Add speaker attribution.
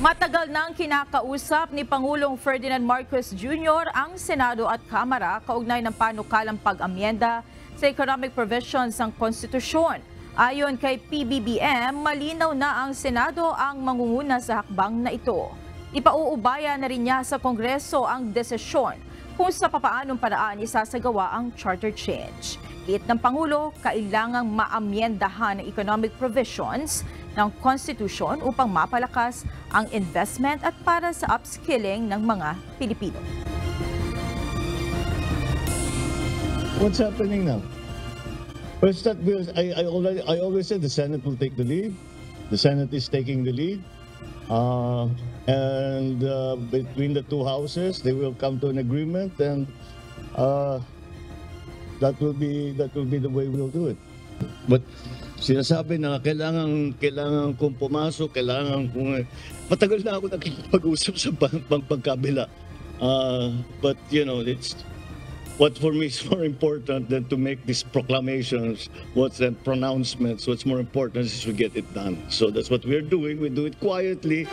Speaker 1: Matagal nang kinakausap ni Pangulong Ferdinand Marcos Jr. ang Senado at Kamara kaugnay ng panukalang pag-amyenda sa economic provisions ng konstitusyon. Ayon kay PBBM, malinaw na ang Senado ang mangunguna sa hakbang na ito. Ipauubaya na rin niya sa Kongreso ang desisyon kung sa papaanong paraan isasagawa ang charter change. Liit ng Pangulo, kailangang maamyendahan ang economic provisions ng konstitusyon upang mapalakas ang investment at para sa upskilling ng mga Pilipino.
Speaker 2: What's happening now? First, that because I always said the Senate will take the lead. The Senate is taking the lead, and between the two houses, they will come to an agreement, and that will be the way we'll do it. But sinasabi na kailangan kung pumasok, matagal na ako nakikipag-usap sa pagkabila. But you know, it's what for me is more important than to make these proclamations, pronouncements. What's more important is we get it done. So that's what we're doing. We do it quietly.